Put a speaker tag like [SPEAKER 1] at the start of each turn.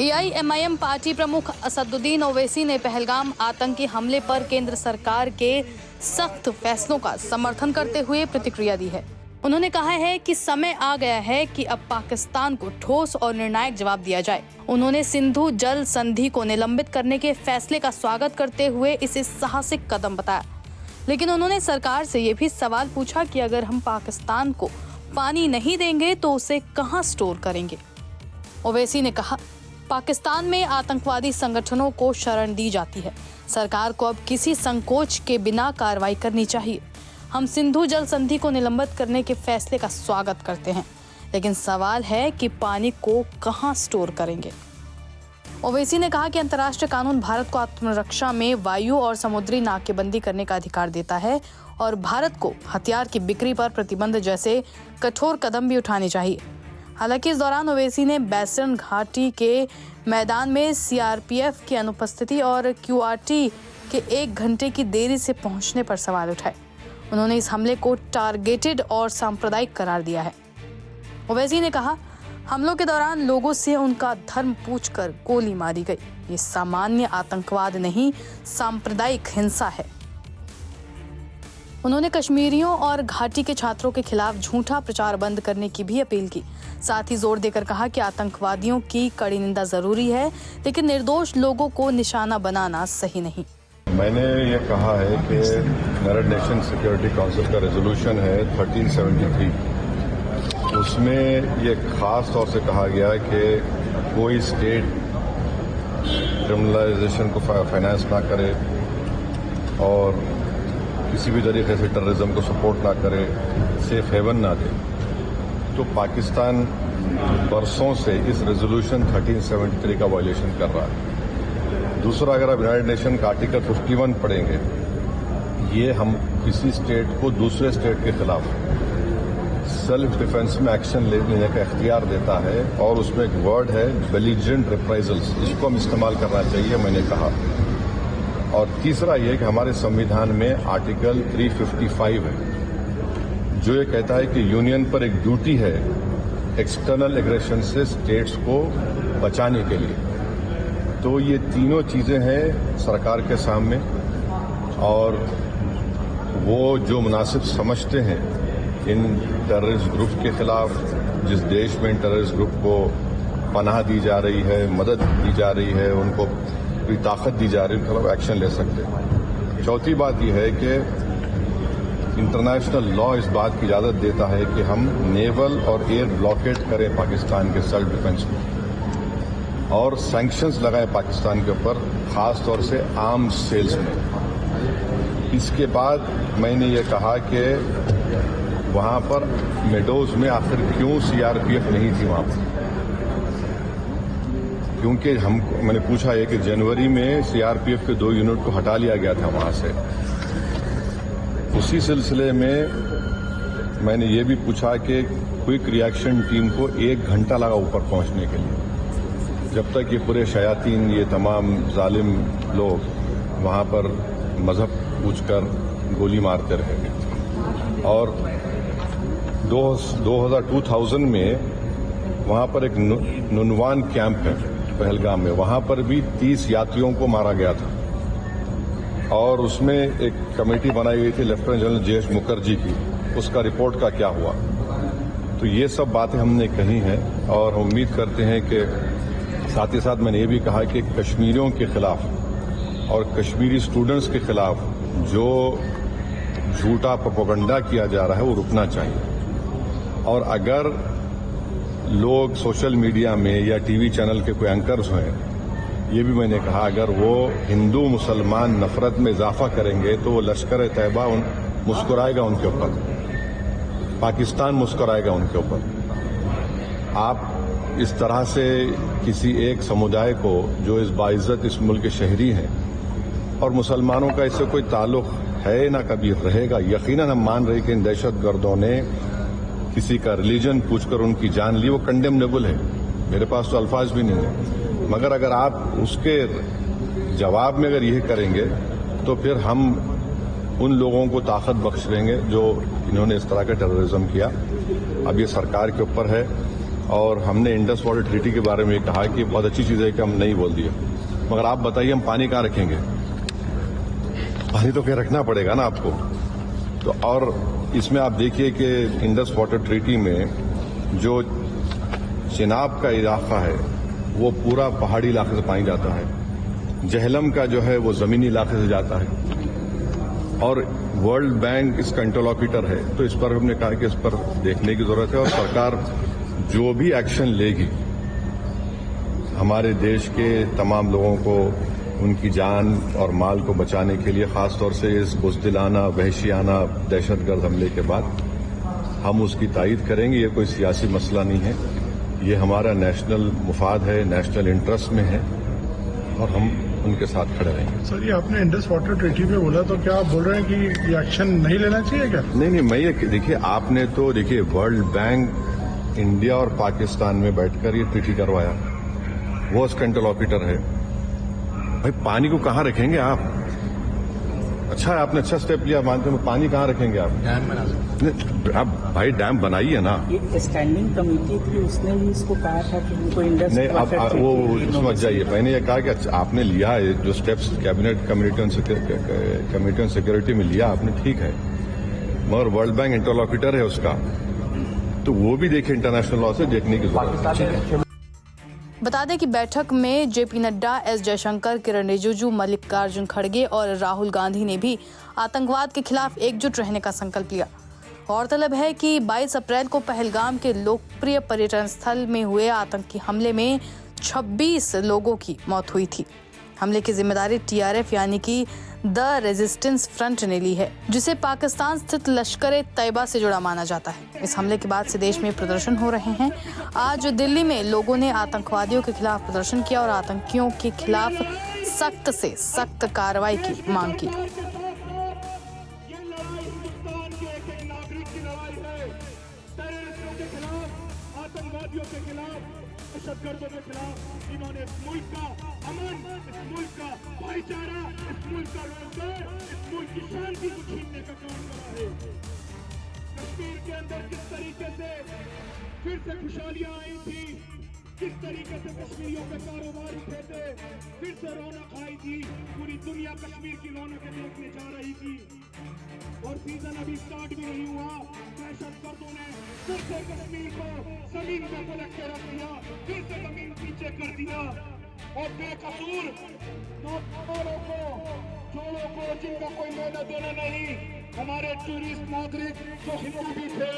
[SPEAKER 1] AIMIM party प्रमुख असदुद्दीन ओवैसी ने पहलगाम आतंकी हमले पर केंद्र सरकार के सख्त फैसलों का समर्थन करते हुए प्रतिक्रिया दी है। उन्होंने कहा है कि समय आ गया है कि अब पाकिस्तान को ठोस और निर्णायक जवाब दिया जाए। उन्होंने सिंधु जल संधि को निलंबित करने के फैसले का स्वागत करते हुए इसे साहसिक कदम बताया, लेकिन उन्होंने सरकार से ये भी सवाल पूछा कि अगर हम पाकिस्तान को पानी नहीं देंगे तो उसे कहां स्टोर करेंगे। ओवैसी ने कहा, पाकिस्तान में आतंकवादी संगठनों को शरण दी जाती है। सरकार को अब किसी संकोच के बिना कार्रवाई करनी चाहिए। हम सिंधु जल संधि को निलंबित करने के फैसले का स्वागत करते हैं, लेकिन सवाल है कि पानी को कहां स्टोर करेंगे। ओवैसी ने कहा कि अंतर्राष्ट्रीय कानून भारत को आत्मरक्षा में वायु और समुद्री नाकेबंदी करने का अधिकार देता है और भारत को हथियार की बिक्री पर प्रतिबंध जैसे कठोर कदम भी उठाने चाहिए। हालांकि इस दौरान ओवैसी ने बैसन घाटी के मैदान में सीआरपीएफ की अनुपस्थिति और क्यूआरटी के 1 घंटे की देरी से पहुंचने पर सवाल उठाए। उन्होंने इस हमले को टारगेटेड और सांप्रदायिक करार दिया है। ओवैसी ने कहा, हमलों के दौरान लोगों से उनका धर्म पूछकर गोली मारी गई। ये सामान्य आतंकवाद नहीं, सांप्रदायिक हिंसा है। उन्होंने कश्मीरियों और घाटी के छात्रों के खिलाफ झूठा प्रचार बंद करने की भी अपील की। साथ ही जोर देकर कहा कि आतंकवादियों की कड़ी निंदा जरूरी है, लेकिन निर्दोष लोगों को निशाना बनाना सही नहीं।
[SPEAKER 2] मैंने ये कहा है कि यूनाइटेड नेशन सिक्योरिटी काउंसिल का रेजोल्यूशन है 1373, उसमें ये खास तौर से कहा गया है कि कोई स्टेट क्रिमिनलाइजेशन को फाइनेंस ना करे और किसी भी तरीके से टेररिज्म को सपोर्ट ना करे, सेफ हेवन ना दे। तो पाकिस्तान बरसों से इस रेजोल्यूशन 1373 का वायलेशन कर रहा है। दूसरा, अगर आप यूनाइटेड नेशन का आर्टिकल 51 पढ़ेंगे, ये हम किसी स्टेट को दूसरे स्टेट के खिलाफ सेल्फ डिफेंस में एक्शन लेने का इख्तियार देता है और उसमें एक वर्ड है बेलिजेंट रिप्राइजल्स, इसको हम इस्तेमाल करना चाहिए, मैंने कहा। और तीसरा ये कि हमारे संविधान में आर्टिकल 355 है जो ये कहता है कि यूनियन पर एक ड्यूटी है एक्सटर्नल एग्रेशन से स्टेट्स को बचाने के लिए। तो ये तीनों चीजें हैं सरकार के सामने और वो जो मुनासिब समझते हैं इन टेररिस्ट ग्रुप के खिलाफ, जिस देश में इन टेररिस्ट ग्रुप को पनाह दी जा रही है, मदद दी जा रही है, उनको कोई ताकत दी जा रही है, उनके खिलाफ एक्शन ले सकते हैं। चौथी बात यह है कि इंटरनेशनल लॉ इस बात की इजाजत देता है कि हम नेवल और एयर ब्लॉकेट करें पाकिस्तान के सेल्फ डिफेंस में और सैंक्शंस लगाए पाकिस्तान के ऊपर, खास तौर से आर्म्स सेल्स में। इसके बाद मैंने ये कहा कि वहां पर मेडोज में आखिर क्यों सीआरपीएफ नहीं थी वहां पर, क्योंकि मैंने पूछा है कि जनवरी में सीआरपीएफ के 2 यूनिट को हटा लिया गया था वहां से। उसी सिलसिले में मैंने ये भी पूछा कि क्विक रिएक्शन टीम को 1 घंटा लगा ऊपर पहुंचने के लिए, जब तक ये पूरे शयातीन, ये तमाम जालिम लोग वहां पर मजहब पूछकर गोली मारते रहे। और 2000 में वहां पर एक नुनवान कैंप है पहलगाम में, वहां पर भी 30 यात्रियों को मारा गया था और उसमें एक कमेटी बनाई गई थी लेफ्टिनेंट जनरल जेएस मुखर्जी की, उसका रिपोर्ट का क्या हुआ। तो ये सब बातें हमने कही हैं और हम उम्मीद करते हैं कि साथ ही साथ मैंने ये भी कहा कि कश्मीरियों के खिलाफ और कश्मीरी स्टूडेंट्स के खिलाफ जो झूठा प्रोपेगेंडा किया जा रहा है वो रुकना चाहिए। और अगर लोग सोशल मीडिया में या टीवी चैनल के कोई एंकर्स हैं, ये भी मैंने कहा, अगर वो हिंदू मुसलमान नफरत में इजाफा करेंगे तो वो लश्कर तैयबा मुस्कुराएगा उनके ऊपर, पाकिस्तान मुस्कुराएगा उनके ऊपर। आप इस तरह से किसी एक समुदाय को जो इस बाइज्जत इस मुल्क के शहरी हैं और मुसलमानों का इससे कोई ताल्लुक है ना कभी रहेगा, यकीनन हम मान रहे कि इन दहशतगर्दों ने किसी का रिलीजन पूछकर उनकी जान ली, वो कंडेमनेबल है, मेरे पास तो अल्फाज भी नहीं है। मगर अगर आप उसके जवाब में अगर यह करेंगे तो फिर हम उन लोगों को ताकत बख्श देंगे जो इन्होंने इस तरह का टेररिज्म किया। अब ये सरकार के ऊपर है और हमने इंडस वाटर ट्रीटी के बारे में कहा कि बहुत अच्छी चीज़ है कि हम नहीं बोल दिया, मगर आप बताइए हम पानी कहाँ रखेंगे? पानी तो कहीं रखना पड़ेगा ना आपको। तो और इसमें आप देखिए कि इंडस वाटर ट्रीटी में जो चिनाब का इलाका है वो पूरा पहाड़ी इलाके से पानी जाता है, जहलम का जो है वो जमीनी इलाके से जाता है, और वर्ल्ड बैंक इसका इंटरलॉक्यूटर है। तो इस पर हमने कहा कि इस पर देखने की जरूरत है और सरकार जो भी एक्शन लेगी हमारे देश के तमाम लोगों को उनकी जान और माल को बचाने के लिए, खासतौर से इस बुज़दिलाना वहशियाना दहशतगर्द हमले के बाद हम उसकी तायीद करेंगे। ये कोई सियासी मसला नहीं है, ये हमारा नेशनल मुफाद है, नेशनल इंटरेस्ट में है और हम उनके साथ खड़े रहेंगे।
[SPEAKER 3] सर, ये आपने इंडस वाटर ट्रीटी पे बोला, तो क्या आप बोल रहे हैं कि ये एक्शन नहीं लेना चाहिए क्या?
[SPEAKER 2] नहीं, मैं ये देखिए, आपने तो देखिए वर्ल्ड बैंक इंडिया और पाकिस्तान में बैठकर ये ट्रीटी करवाया, वो उसका इंटरलॉक्यूटर है। भाई पानी को कहाँ रखेंगे आप? अच्छा है, आपने अच्छा स्टेप लिया, मानते हैं, पानी कहाँ रखेंगे आप?
[SPEAKER 4] डैम बना सकते।
[SPEAKER 2] आप भाई डैम बनाइए ना।
[SPEAKER 4] ये स्टैंडिंग कमेटी थी, उसने भी इसको कहा था कि उनको इंडस
[SPEAKER 2] नहीं, आप वो समझ जाइए। मैंने ये कहा कि अच्छा, आपने लिया है जो steps cabinet committee on security में लिया आपने, ठीक है, मगर वर्ल्ड बैंक इंटरलॉक्यूटर है उसका, तो वो भी देखिए इंटरनेशनल लॉ से देखने की जरूरत है।
[SPEAKER 1] बता दें कि बैठक में जेपी नड्डा, एस जयशंकर, किरण रिजिजू, मल्लिकार्जुन खड़गे और राहुल गांधी ने भी आतंकवाद के खिलाफ एकजुट रहने का संकल्प लिया। गौरतलब है कि 22 अप्रैल को पहलगाम के लोकप्रिय पर्यटन स्थल में हुए आतंकी हमले में 26 लोगों की मौत हुई थी। हमले की जिम्मेदारी टीआरएफ यानी कि द रेजिस्टेंस फ्रंट ने ली है, जिसे पाकिस्तान स्थित लश्कर-ए-तैयबा से जुड़ा माना जाता है। इस हमले के बाद से देश में प्रदर्शन हो रहे हैं। आज दिल्ली में लोगों ने आतंकवादियों के खिलाफ प्रदर्शन किया और आतंकियों के खिलाफ सख्त से सख्त कार्रवाई की मांग की।
[SPEAKER 5] आतंकवादियों के खिलाफ, दहशतगर्दों के खिलाफ इन्होंने इस मुल्क का अमन, इस मुल्क का भाईचारा, इस मुल्क का रोजगार, इस मुल्क की शांति को छीनने का काम करा है। कश्मीर के अंदर किस तरीके से फिर से खुशहालियां आई थी, किस तरीके से कश्मीरियों के कारोबार उठे थे, फिर से रौनक आई थी, पूरी दुनिया कश्मीर की रौनकें देखने जा रही थी। और सीजन अभी स्टार्ट भी नहीं हुआ, दहशतगर्दों ने फिर से कश्मीर को जमीन पे पलट के रख दिया, फिर से जमीन पीछे कर दिया और बेकसूर जोड़ों को जिनका कोई लेना देना नहीं, हमारे टूरिस्ट नागरिक जो हिंदू भी थे,